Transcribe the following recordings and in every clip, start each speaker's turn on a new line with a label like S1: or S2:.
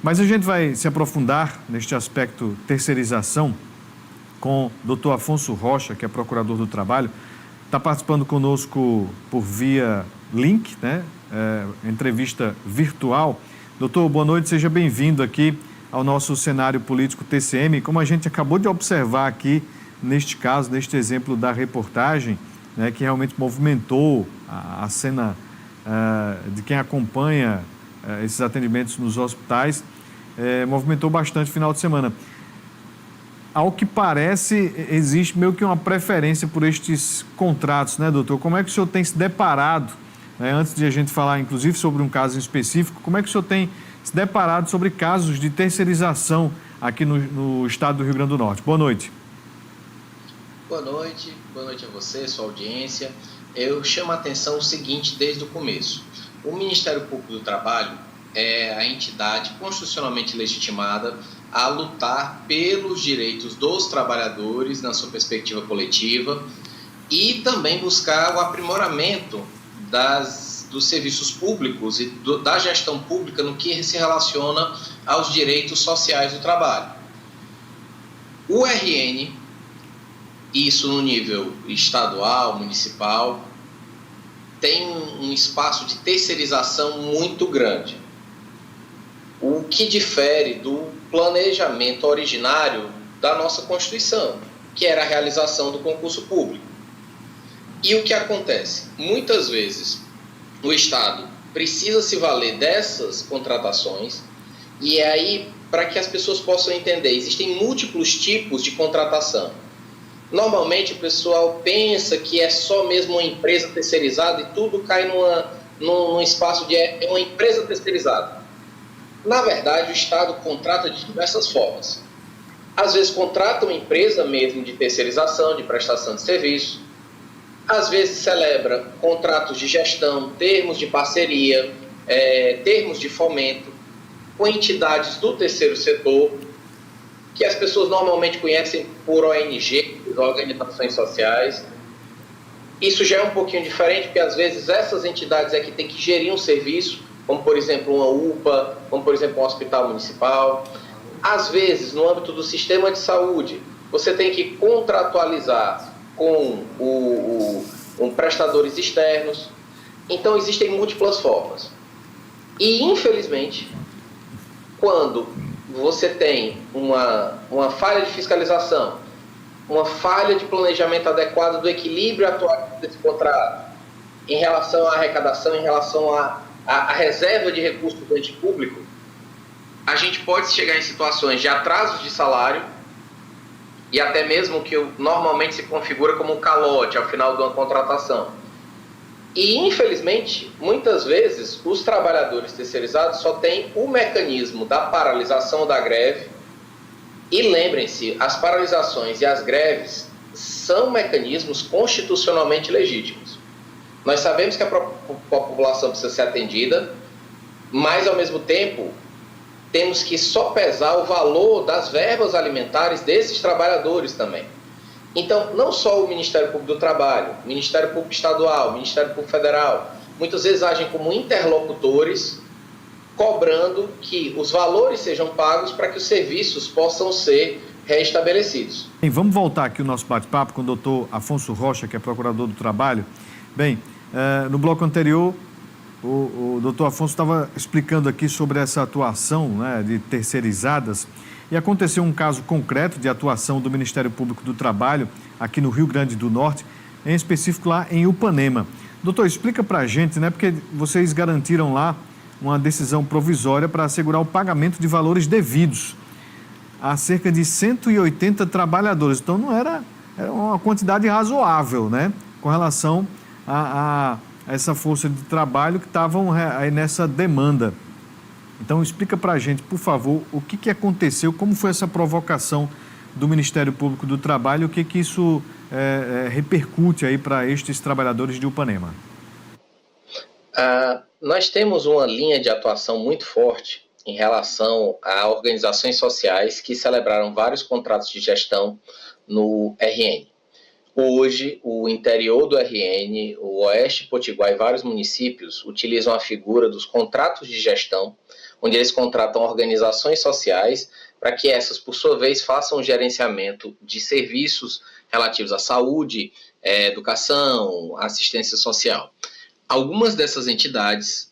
S1: Mas a gente vai se aprofundar neste aspecto terceirização com o doutor Afonso Rocha, que é procurador do trabalho. Está participando conosco por via link, né? Entrevista virtual. Doutor, boa noite, seja bem-vindo aqui ao nosso cenário político TCM. Como a gente acabou de observar aqui, neste caso, neste exemplo da reportagem, né, que realmente movimentou a cena de quem acompanha esses atendimentos nos hospitais, movimentou bastante no final de semana. Ao que parece, existe meio que uma preferência por estes contratos, né, doutor? Como é que o senhor tem se deparado, né, antes de a gente falar, inclusive, sobre um caso em específico, como é que o senhor tem se deparado sobre casos de terceirização aqui no estado do Rio Grande do Norte? Boa noite.
S2: Boa noite a você, sua audiência. Eu chamo a atenção o seguinte desde o começo. O Ministério Público do Trabalho é a entidade constitucionalmente legitimada a lutar pelos direitos dos trabalhadores na sua perspectiva coletiva e também buscar o aprimoramento dos serviços públicos e da gestão pública no que se relaciona aos direitos sociais do trabalho. O RN, isso no nível estadual, municipal, tem um espaço de terceirização muito grande, o que difere do planejamento originário da nossa Constituição, que era a realização do concurso público. E o que acontece? Muitas vezes o Estado precisa se valer dessas contratações, e é aí, para que as pessoas possam entender, existem múltiplos tipos de contratação. Normalmente o pessoal pensa que é só mesmo uma empresa terceirizada e tudo cai num espaço de uma empresa terceirizada. Na verdade, o Estado contrata de diversas formas. Às vezes contrata uma empresa mesmo de terceirização, de prestação de serviço. Às vezes celebra contratos de gestão, termos de parceria, termos de fomento com entidades do terceiro setor, que as pessoas normalmente conhecem por ONG, organizações sociais. Isso já é um pouquinho diferente, porque às vezes essas entidades é que tem que gerir um serviço, como por exemplo uma UPA, como por exemplo um hospital municipal. Às vezes, no âmbito do sistema de saúde, você tem que contratualizar com prestadores externos. Então existem múltiplas formas. E infelizmente, quando você tem uma falha de fiscalização, uma falha de planejamento adequado do equilíbrio atual desse contrato, em relação à arrecadação, em relação à reserva de recursos do ente público, a gente pode chegar em situações de atrasos de salário e até mesmo que normalmente se configura como um calote ao final de uma contratação. E, infelizmente, muitas vezes, os trabalhadores terceirizados só têm o mecanismo da paralisação da greve. E lembrem-se, as paralisações e as greves são mecanismos constitucionalmente legítimos. Nós sabemos que a população precisa ser atendida, mas, ao mesmo tempo, temos que sopesar o valor das verbas alimentares desses trabalhadores também. Então, não só o Ministério Público do Trabalho, o Ministério Público Estadual, o Ministério Público Federal, muitas vezes agem como interlocutores, cobrando que os valores sejam pagos para que os serviços possam ser restabelecidos.
S1: Bem, vamos voltar aqui o nosso bate-papo com o doutor Afonso Rocha, que é procurador do Trabalho. Bem, no bloco anterior, o doutor Afonso estava explicando aqui sobre essa atuação, né, de terceirizadas, e aconteceu um caso concreto de atuação do Ministério Público do Trabalho aqui no Rio Grande do Norte, em específico lá em Upanema. Doutor, explica para a gente, né, porque vocês garantiram lá uma decisão provisória para assegurar o pagamento de valores devidos a cerca de 180 trabalhadores. Então, não era uma quantidade razoável, né, com relação a essa força de trabalho que estavam aí nessa demanda. Então, explica para a gente, por favor, o que aconteceu, como foi essa provocação do Ministério Público do Trabalho, o que isso repercute aí para estes trabalhadores de Upanema?
S2: Nós temos uma linha de atuação muito forte em relação a organizações sociais que celebraram vários contratos de gestão no RN. Hoje, o interior do RN, o Oeste Potiguar e vários municípios utilizam a figura dos contratos de gestão, onde eles contratam organizações sociais para que essas, por sua vez, façam o gerenciamento de serviços relativos à saúde, educação, assistência social. Algumas dessas entidades,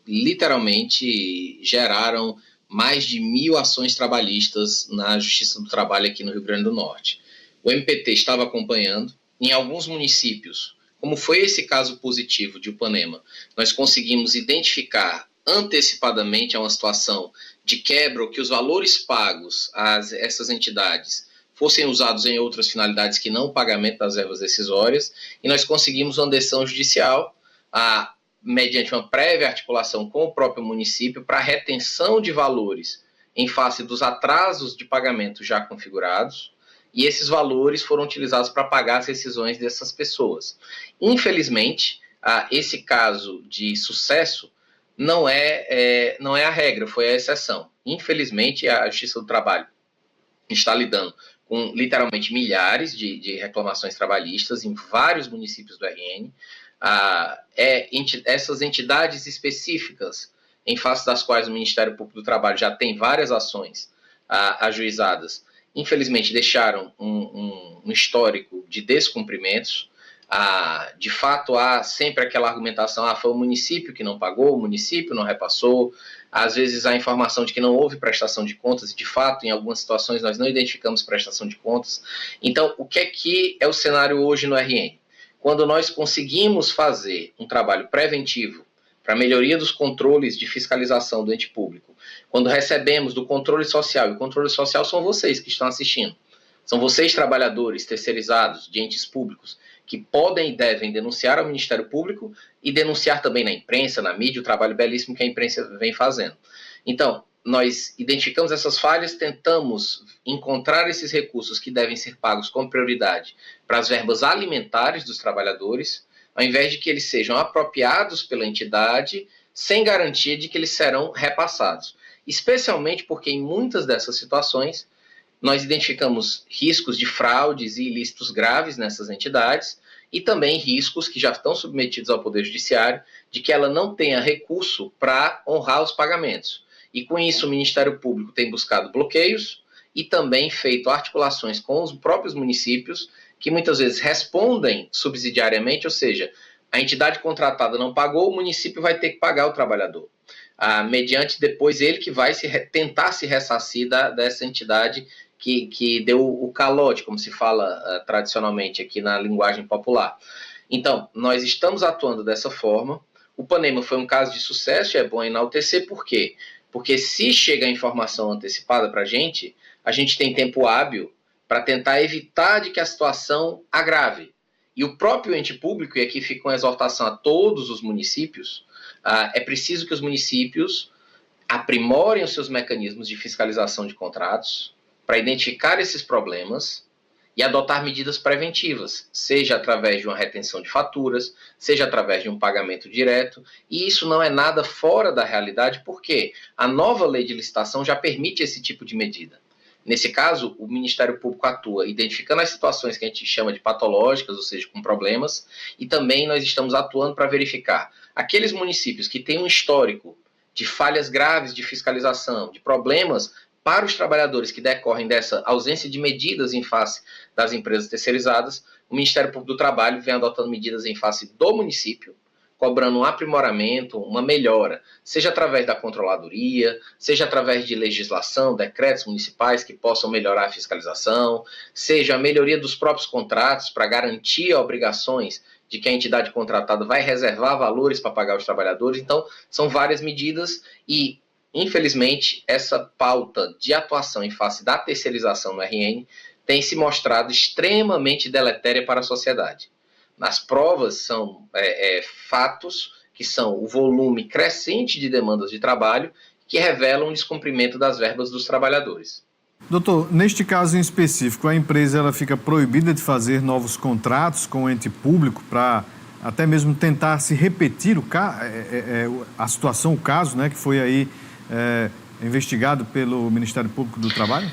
S2: literalmente, geraram mais de 1.000 ações trabalhistas na Justiça do Trabalho aqui no Rio Grande do Norte. O MPT estava acompanhando. Em alguns municípios, como foi esse caso positivo de Upanema, nós conseguimos identificar antecipadamente uma situação de quebra ou que os valores pagos a essas entidades fossem usados em outras finalidades que não o pagamento das verbas decisórias, e nós conseguimos uma decisão judicial, mediante uma prévia articulação com o próprio município, para retenção de valores em face dos atrasos de pagamento já configurados, e esses valores foram utilizados para pagar as rescisões dessas pessoas. Infelizmente, esse caso de sucesso não é a regra, foi a exceção. Infelizmente, a Justiça do Trabalho está lidando com literalmente milhares de reclamações trabalhistas em vários municípios do RN. Essas entidades específicas, em face das quais o Ministério Público do Trabalho já tem várias ações ajuizadas, infelizmente deixaram um histórico de descumprimentos. De fato, há sempre aquela argumentação, foi o município que não pagou, o município não repassou. Às vezes há informação de que não houve prestação de contas, e de fato, em algumas situações, nós não identificamos prestação de contas. Então, o que é o cenário hoje no RN? Quando nós conseguimos fazer um trabalho preventivo para a melhoria dos controles de fiscalização do ente público, quando recebemos do controle social, e o controle social são vocês que estão assistindo, são vocês, trabalhadores terceirizados de entes públicos, que podem e devem denunciar ao Ministério Público e denunciar também na imprensa, na mídia, o trabalho belíssimo que a imprensa vem fazendo. Então, nós identificamos essas falhas, tentamos encontrar esses recursos que devem ser pagos com prioridade para as verbas alimentares dos trabalhadores, ao invés de que eles sejam apropriados pela entidade, sem garantia de que eles serão repassados. Especialmente porque em muitas dessas situações, nós identificamos riscos de fraudes e ilícitos graves nessas entidades e também riscos que já estão submetidos ao Poder Judiciário de que ela não tenha recurso para honrar os pagamentos. E com isso o Ministério Público tem buscado bloqueios e também feito articulações com os próprios municípios que muitas vezes respondem subsidiariamente, ou seja, a entidade contratada não pagou, o município vai ter que pagar o trabalhador. Mediante depois ele que vai tentar se ressarcir dessa entidade que deu o calote, como se fala tradicionalmente aqui na linguagem popular. Então, nós estamos atuando dessa forma. O Upanema foi um caso de sucesso e é bom enaltecer. Por quê? Porque se chega a informação antecipada para a gente tem tempo hábil para tentar evitar de que a situação agrave. E o próprio ente público, e aqui fica uma exortação a todos os municípios, é preciso que os municípios aprimorem os seus mecanismos de fiscalização de contratos para identificar esses problemas e adotar medidas preventivas, seja através de uma retenção de faturas, seja através de um pagamento direto. E isso não é nada fora da realidade, porque a nova lei de licitação já permite esse tipo de medida. Nesse caso, o Ministério Público atua identificando as situações que a gente chama de patológicas, ou seja, com problemas, e também nós estamos atuando para verificar aqueles municípios que têm um histórico de falhas graves de fiscalização, de problemas para os trabalhadores que decorrem dessa ausência de medidas em face das empresas terceirizadas. O Ministério Público do Trabalho vem adotando medidas em face do município, cobrando um aprimoramento, uma melhora, seja através da controladoria, seja através de legislação, decretos municipais que possam melhorar a fiscalização, seja a melhoria dos próprios contratos para garantir obrigações de que a entidade contratada vai reservar valores para pagar os trabalhadores. Então, são várias medidas e, infelizmente, essa pauta de atuação em face da terceirização no RN tem se mostrado extremamente deletéria para a sociedade. Nas provas são fatos que são o volume crescente de demandas de trabalho que revelam o descumprimento das verbas dos trabalhadores.
S1: Doutor, neste caso em específico, a empresa ela fica proibida de fazer novos contratos com o ente público para até mesmo tentar se repetir a situação, o caso, né, que foi aí investigado pelo Ministério Público do Trabalho?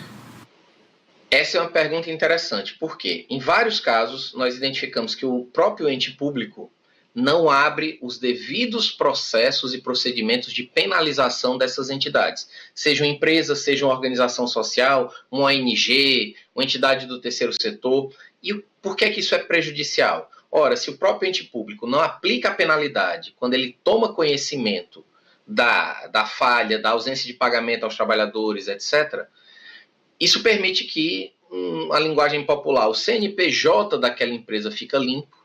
S2: Essa é uma pergunta interessante, porque em vários casos nós identificamos que o próprio ente público não abre os devidos processos e procedimentos de penalização dessas entidades. Seja uma empresa, seja uma organização social, uma ONG, uma entidade do terceiro setor. E por que isso é prejudicial? Ora, se o próprio ente público não aplica a penalidade quando ele toma conhecimento da falha, da ausência de pagamento aos trabalhadores, etc., isso permite que, a linguagem popular, o CNPJ daquela empresa fica limpo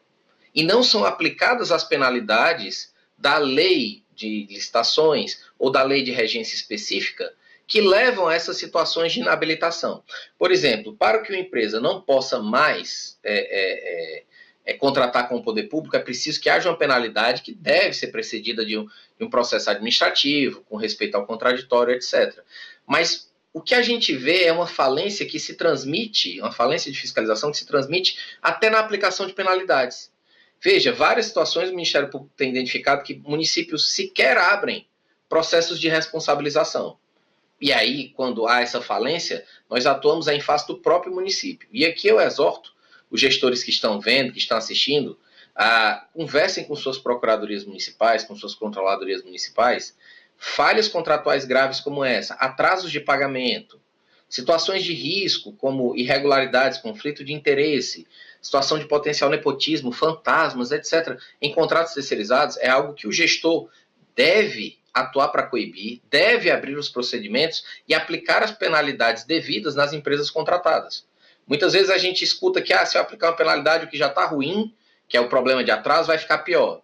S2: e não são aplicadas as penalidades da lei de licitações ou da lei de regência específica que levam a essas situações de inabilitação. Por exemplo, para que uma empresa não possa mais contratar com o poder público, é preciso que haja uma penalidade que deve ser precedida de um processo administrativo, com respeito ao contraditório, etc. Mas o que a gente vê é uma falência que se transmite, uma falência de fiscalização que se transmite até na aplicação de penalidades. Veja, várias situações o Ministério Público tem identificado que municípios sequer abrem processos de responsabilização. E aí, quando há essa falência, nós atuamos em face do próprio município. E aqui eu exorto os gestores que estão vendo, que estão assistindo, conversem com suas procuradorias municipais, com suas controladorias municipais, falhas contratuais graves como essa, atrasos de pagamento, situações de risco como irregularidades, conflito de interesse, situação de potencial nepotismo, fantasmas, etc., em contratos terceirizados, é algo que o gestor deve atuar para coibir, deve abrir os procedimentos e aplicar as penalidades devidas nas empresas contratadas. Muitas vezes a gente escuta que se eu aplicar uma penalidade, o que já está ruim, que é o problema de atraso, vai ficar pior.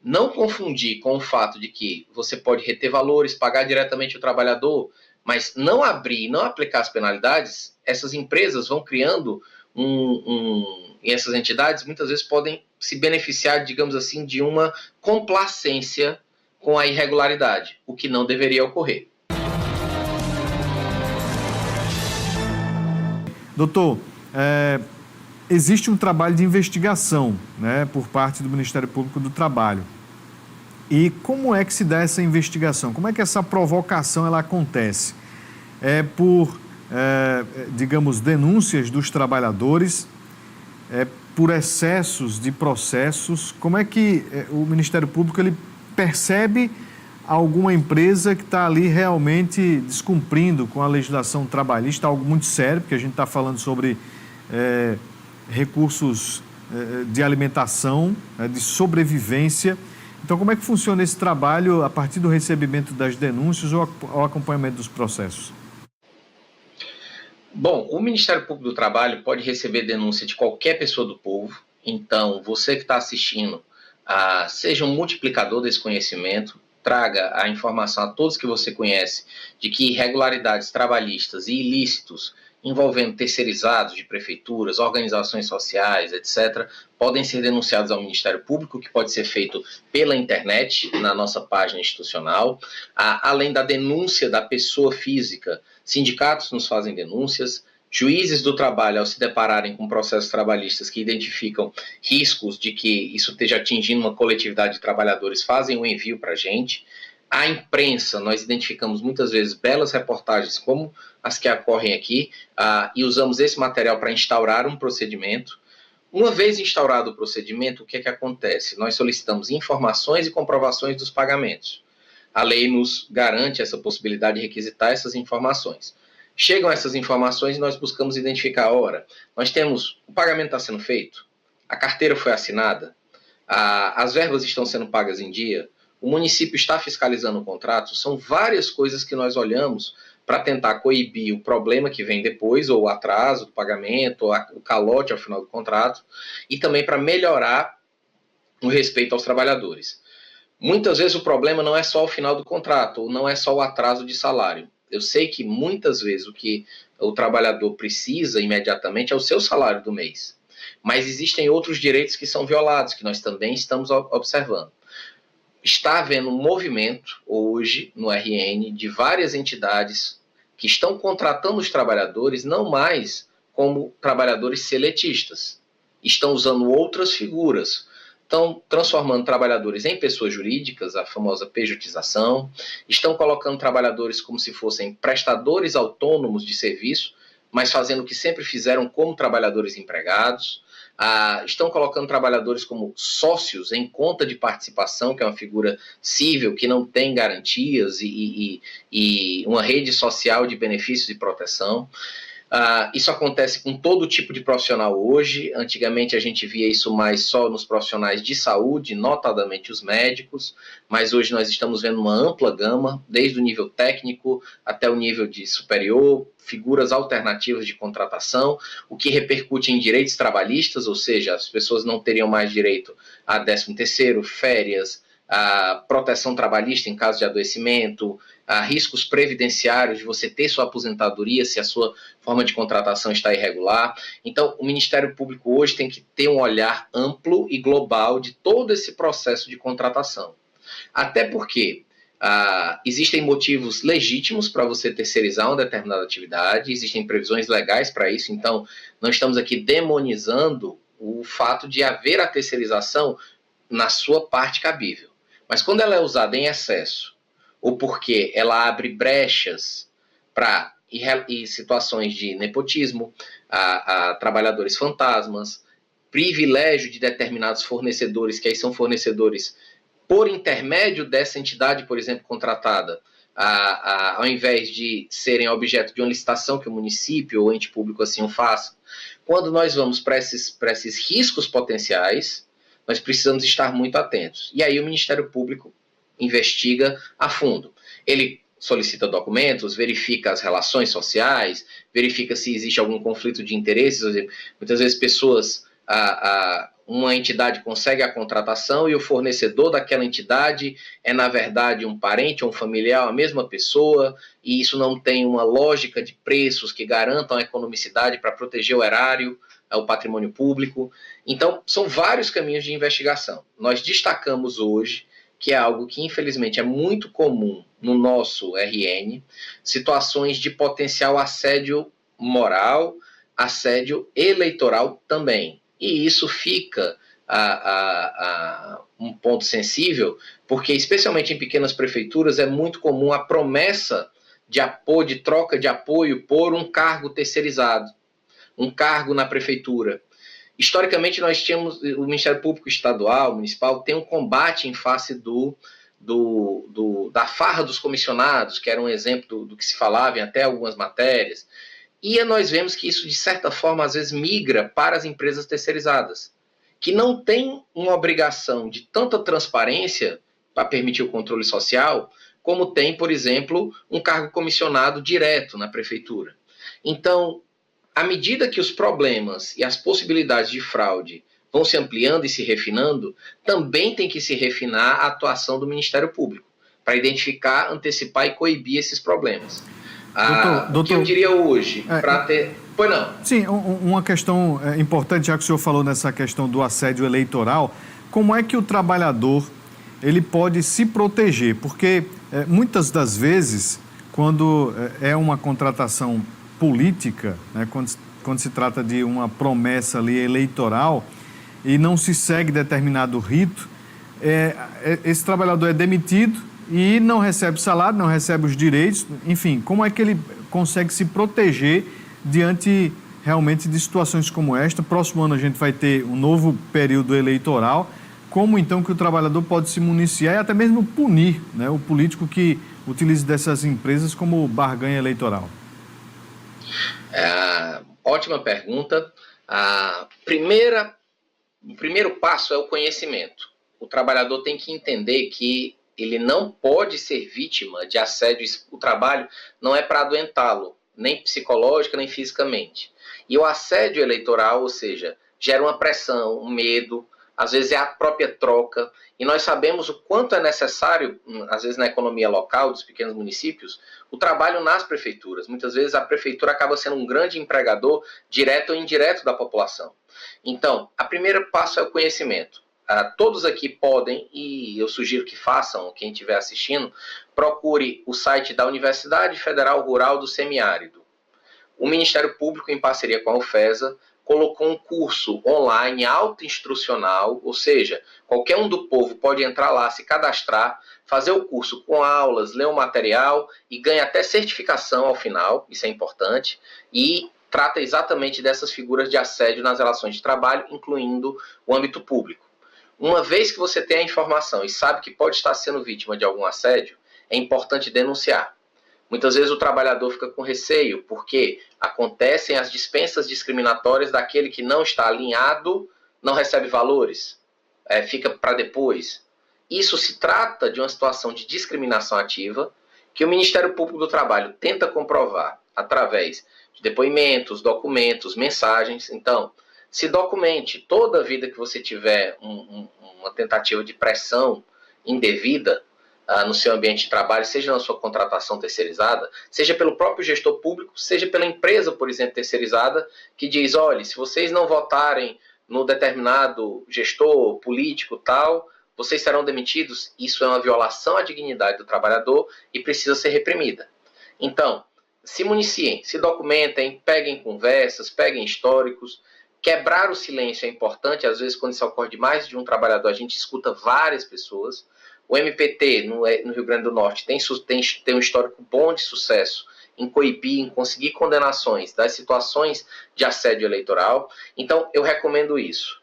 S2: Não confundir com o fato de que você pode reter valores, pagar diretamente o trabalhador, mas não abrir, não aplicar as penalidades, essas empresas vão criando e essas entidades muitas vezes podem se beneficiar, digamos assim, de uma complacência com a irregularidade, o que não deveria ocorrer.
S1: Doutor, existe um trabalho de investigação, né, por parte do Ministério Público do Trabalho. E como é que se dá essa investigação? Como é que essa provocação ela acontece? É por, digamos, denúncias dos trabalhadores, por excessos de processos? Como é que o Ministério Público ele percebe alguma empresa que está ali realmente descumprindo com a legislação trabalhista, algo muito sério, porque a gente está falando sobre recursos de alimentação, de sobrevivência. Então, como é que funciona esse trabalho a partir do recebimento das denúncias ou ao acompanhamento dos processos?
S2: Bom, o Ministério Público do Trabalho pode receber denúncia de qualquer pessoa do povo. Então, você que está assistindo, seja um multiplicador desse conhecimento, traga a informação a todos que você conhece de que irregularidades trabalhistas e ilícitos envolvendo terceirizados de prefeituras, organizações sociais, etc., podem ser denunciados ao Ministério Público, que pode ser feito pela internet, na nossa página institucional. Além da denúncia da pessoa física, sindicatos nos fazem denúncias, juízes do trabalho, ao se depararem com processos trabalhistas que identificam riscos de que isso esteja atingindo uma coletividade de trabalhadores, fazem um envio para a gente. A imprensa, nós identificamos muitas vezes belas reportagens como as que ocorrem aqui e usamos esse material para instaurar um procedimento. Uma vez instaurado o procedimento, o que é que acontece? Nós solicitamos informações e comprovações dos pagamentos. A lei nos garante essa possibilidade de requisitar essas informações. Chegam essas informações e nós buscamos identificar, nós temos, o pagamento está sendo feito, a carteira foi assinada, as verbas estão sendo pagas em dia, o município está fiscalizando o contrato, são várias coisas que nós olhamos para tentar coibir o problema que vem depois, ou o atraso do pagamento, ou o calote ao final do contrato, e também para melhorar o respeito aos trabalhadores. Muitas vezes o problema não é só o final do contrato, ou não é só o atraso de salário. Eu sei que muitas vezes o que o trabalhador precisa imediatamente é o seu salário do mês. Mas existem outros direitos que são violados, que nós também estamos observando. Está havendo um movimento hoje no RN de várias entidades que estão contratando os trabalhadores não mais como trabalhadores seletistas. Estão usando outras figuras. Estão transformando trabalhadores em pessoas jurídicas, a famosa pejotização. Estão colocando trabalhadores como se fossem prestadores autônomos de serviço, mas fazendo o que sempre fizeram como trabalhadores empregados. estão colocando trabalhadores como sócios em conta de participação, que é uma figura cível, que não tem garantias e uma rede social de benefícios e proteção. Isso acontece com todo tipo de profissional hoje. Antigamente a gente via isso mais só nos profissionais de saúde, notadamente os médicos, mas hoje nós estamos vendo uma ampla gama, desde o nível técnico até o nível de superior, figuras alternativas de contratação, o que repercute em direitos trabalhistas, ou seja, as pessoas não teriam mais direito a 13º, férias, a proteção trabalhista em caso de adoecimento, a riscos previdenciários de você ter sua aposentadoria se a sua forma de contratação está irregular. Então, o Ministério Público hoje tem que ter um olhar amplo e global de todo esse processo de contratação. Até porque existem motivos legítimos para você terceirizar uma determinada atividade, existem previsões legais para isso, então não estamos aqui demonizando o fato de haver a terceirização na sua parte cabível. Mas quando ela é usada em excesso, ou porque ela abre brechas para situações de nepotismo, a trabalhadores fantasmas, privilégio de determinados fornecedores, que aí são fornecedores por intermédio dessa entidade, por exemplo, contratada, ao invés de serem objeto de uma licitação que o município ou ente público assim o faça. Quando nós vamos para esses riscos potenciais, nós precisamos estar muito atentos. E aí o Ministério Público investiga a fundo. Ele solicita documentos, verifica as relações sociais, verifica se existe algum conflito de interesses. Muitas vezes pessoas, uma entidade consegue a contratação e o fornecedor daquela entidade é, na verdade, um parente ou um familiar, a mesma pessoa, e isso não tem uma lógica de preços que garantam a economicidade para proteger o erário, o patrimônio público. Então, são vários caminhos de investigação. Nós destacamos hoje que é algo que, infelizmente, é muito comum no nosso RN, situações de potencial assédio moral, assédio eleitoral também. E isso fica um ponto sensível, porque, especialmente em pequenas prefeituras, é muito comum a promessa de apoio, de troca de apoio por um cargo terceirizado, um cargo na prefeitura. Historicamente, nós tínhamos, o Ministério Público Estadual, Municipal, tem um combate em face da farra dos comissionados, que era um exemplo do que se falava em até algumas matérias, e nós vemos que isso, de certa forma, às vezes migra para as empresas terceirizadas, que não têm uma obrigação de tanta transparência para permitir o controle social, como tem, por exemplo, um cargo comissionado direto na prefeitura. Então, à medida que os problemas e as possibilidades de fraude vão se ampliando e se refinando, também tem que se refinar a atuação do Ministério Público, para identificar, antecipar e coibir esses problemas. Doutor, o que eu diria hoje, para ter... Pois não.
S1: Sim, uma questão importante, já que o senhor falou nessa questão do assédio eleitoral, como é que o trabalhador ele pode se proteger? Porque muitas das vezes, quando é uma contratação política, né, quando se trata de uma promessa ali eleitoral e não se segue determinado rito, esse trabalhador é demitido e não recebe salário, não recebe os direitos, enfim, como é que ele consegue se proteger diante realmente de situações como esta? Próximo ano a gente vai ter um novo período eleitoral, como então que o trabalhador pode se municiar e até mesmo punir, né, o político que utilize dessas empresas como barganha eleitoral?
S2: Ótima pergunta. O primeiro passo é o conhecimento. O trabalhador tem que entender que ele não pode ser vítima de assédio. O trabalho não é para adoentá-lo, nem psicológica, nem fisicamente. E o assédio eleitoral, ou seja, gera uma pressão, um medo, às vezes é a própria troca. E nós sabemos o quanto é necessário, às vezes na economia local dos pequenos municípios, o trabalho nas prefeituras. Muitas vezes a prefeitura acaba sendo um grande empregador, direto ou indireto, da população. Então, o primeiro passo é o conhecimento. Todos aqui podem, e eu sugiro que façam, quem estiver assistindo, procure o site da Universidade Federal Rural do Semiárido. O Ministério Público, em parceria com a UFESA, colocou um curso online autoinstrucional, ou seja, qualquer um do povo pode entrar lá, se cadastrar, fazer o curso com aulas, ler o material e ganha até certificação ao final, isso é importante, e trata exatamente dessas figuras de assédio nas relações de trabalho, incluindo o âmbito público. Uma vez que você tem a informação e sabe que pode estar sendo vítima de algum assédio, é importante denunciar. Muitas vezes o trabalhador fica com receio, porque acontecem as dispensas discriminatórias daquele que não está alinhado, não recebe valores, fica para depois. Isso se trata de uma situação de discriminação ativa que o Ministério Público do Trabalho tenta comprovar através de depoimentos, documentos, mensagens. Então, se documente toda a vida que você tiver uma tentativa de pressão indevida no seu ambiente de trabalho, seja na sua contratação terceirizada, seja pelo próprio gestor público, seja pela empresa, por exemplo, terceirizada, que diz, olha, se vocês não votarem no determinado gestor político tal, vocês serão demitidos. Isso é uma violação à dignidade do trabalhador e precisa ser reprimida. Então, se municiem, se documentem, peguem conversas, peguem históricos. Quebrar o silêncio é importante. Às vezes, quando isso ocorre de mais de um trabalhador, a gente escuta várias pessoas. O MPT, no Rio Grande do Norte, tem um histórico bom de sucesso em coibir, em conseguir condenações das situações de assédio eleitoral. Então, eu recomendo isso.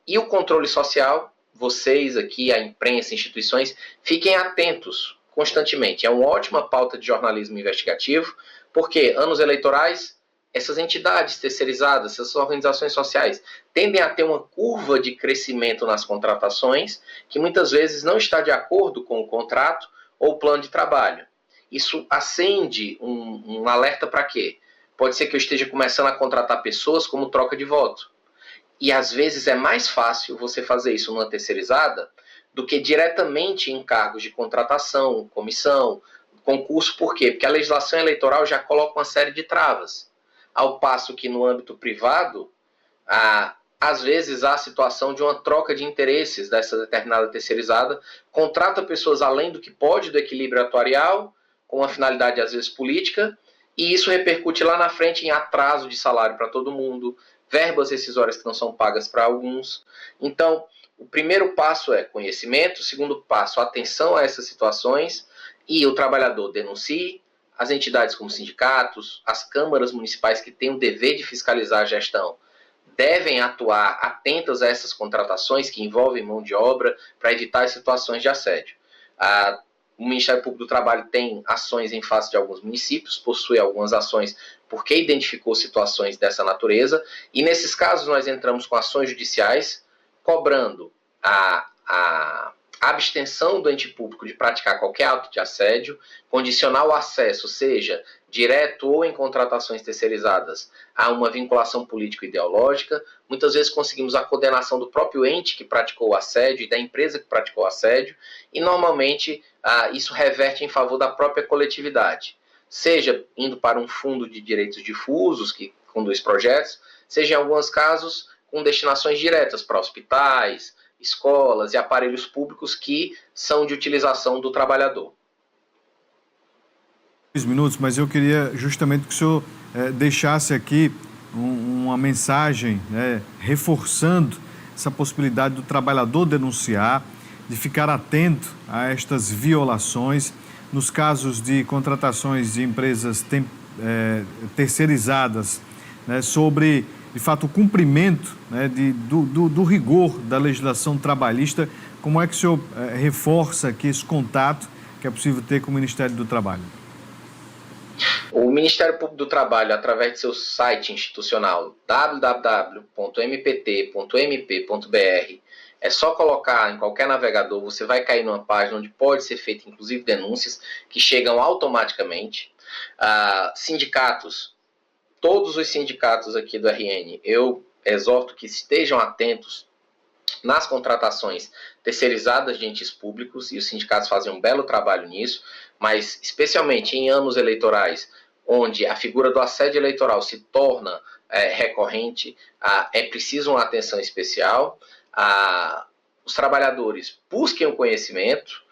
S2: E o controle social, vocês aqui, a imprensa, instituições, fiquem atentos constantemente. É uma ótima pauta de jornalismo investigativo, porque anos eleitorais, essas entidades terceirizadas, essas organizações sociais, tendem a ter uma curva de crescimento nas contratações, que muitas vezes não está de acordo com o contrato ou o plano de trabalho. Isso acende um alerta para quê? Pode ser que eu esteja começando a contratar pessoas como troca de voto. E às vezes é mais fácil você fazer isso numa terceirizada do que diretamente em cargos de contratação, comissão, concurso. Por quê? Porque a legislação eleitoral já coloca uma série de travas. Ao passo que no âmbito privado, às vezes há a situação de uma troca de interesses dessa determinada terceirizada, contrata pessoas além do que pode, do equilíbrio atuarial, com uma finalidade às vezes política, e isso repercute lá na frente em atraso de salário para todo mundo, verbas rescisórias que não são pagas para alguns. Então, o primeiro passo é conhecimento, o segundo passo, atenção a essas situações, e o trabalhador denuncie. As entidades como sindicatos, as câmaras municipais que têm o dever de fiscalizar a gestão, devem atuar atentas a essas contratações que envolvem mão de obra para evitar as situações de assédio. O Ministério Público do Trabalho tem ações em face de alguns municípios, possui algumas ações porque identificou situações dessa natureza, e nesses casos nós entramos com ações judiciais, cobrando a abstenção do ente público de praticar qualquer ato de assédio, condicionar o acesso, seja direto ou em contratações terceirizadas, a uma vinculação político-ideológica. Muitas vezes conseguimos a condenação do próprio ente que praticou o assédio e da empresa que praticou o assédio, e normalmente isso reverte em favor da própria coletividade, seja indo para um fundo de direitos difusos que conduz projetos, seja em alguns casos com destinações diretas para hospitais, escolas e aparelhos públicos que são de utilização do trabalhador.
S1: 2 minutos, mas eu queria justamente que o senhor deixasse aqui uma mensagem, né, reforçando essa possibilidade do trabalhador denunciar, de ficar atento a estas violações nos casos de contratações de empresas terceirizadas, né, sobre, de fato, o cumprimento, né, do rigor da legislação trabalhista. Como é que o senhor reforça aqui esse contato que é possível ter com o Ministério do Trabalho?
S2: O Ministério Público do Trabalho, através de seu site institucional www.mpt.mp.br, é só colocar em qualquer navegador, você vai cair numa página onde pode ser feita, inclusive, denúncias que chegam automaticamente. Sindicatos, todos os sindicatos aqui do RN, eu exorto que estejam atentos nas contratações terceirizadas de entes públicos, e os sindicatos fazem um belo trabalho nisso, mas especialmente em anos eleitorais, onde a figura do assédio eleitoral se torna recorrente, é preciso uma atenção especial. Os trabalhadores busquem o conhecimento,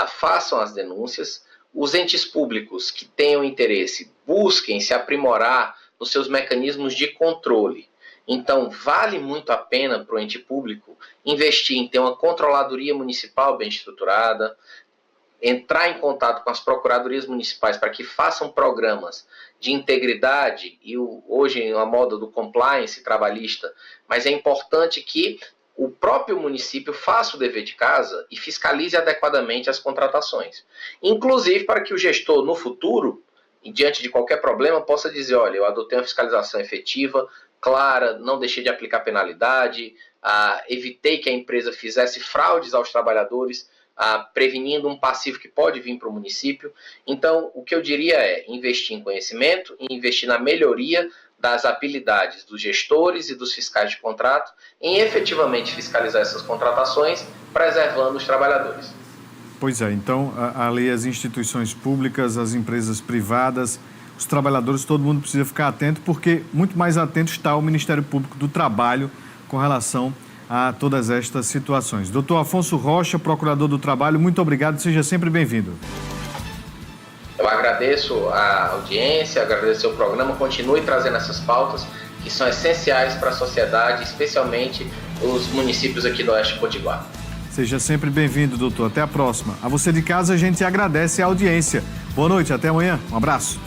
S2: façam as denúncias, os entes públicos que tenham interesse busquem se aprimorar nos seus mecanismos de controle. Então, vale muito a pena para o ente público investir em ter uma controladoria municipal bem estruturada, entrar em contato com as procuradorias municipais para que façam programas de integridade e hoje a moda do compliance trabalhista, mas é importante que o próprio município faça o dever de casa e fiscalize adequadamente as contratações. Inclusive para que o gestor, no futuro, diante de qualquer problema, possa dizer, olha, eu adotei uma fiscalização efetiva, clara, não deixei de aplicar penalidade, evitei que a empresa fizesse fraudes aos trabalhadores, prevenindo um passivo que pode vir para o município. Então, o que eu diria é investir em conhecimento e investir na melhoria das habilidades dos gestores e dos fiscais de contrato em efetivamente fiscalizar essas contratações, preservando os trabalhadores.
S1: Pois é, então, ali as instituições públicas, as empresas privadas, os trabalhadores, todo mundo precisa ficar atento, porque muito mais atento está o Ministério Público do Trabalho com relação a todas estas situações. Doutor Afonso Rocha, procurador do Trabalho, muito obrigado, seja sempre bem-vindo.
S2: Eu agradeço a audiência, agradeço o programa, continue trazendo essas pautas que são essenciais para a sociedade, especialmente os municípios aqui do Oeste Potiguar.
S1: Seja sempre bem-vindo, doutor. Até a próxima. A você de casa, a gente agradece a audiência. Boa noite, até amanhã. Um abraço.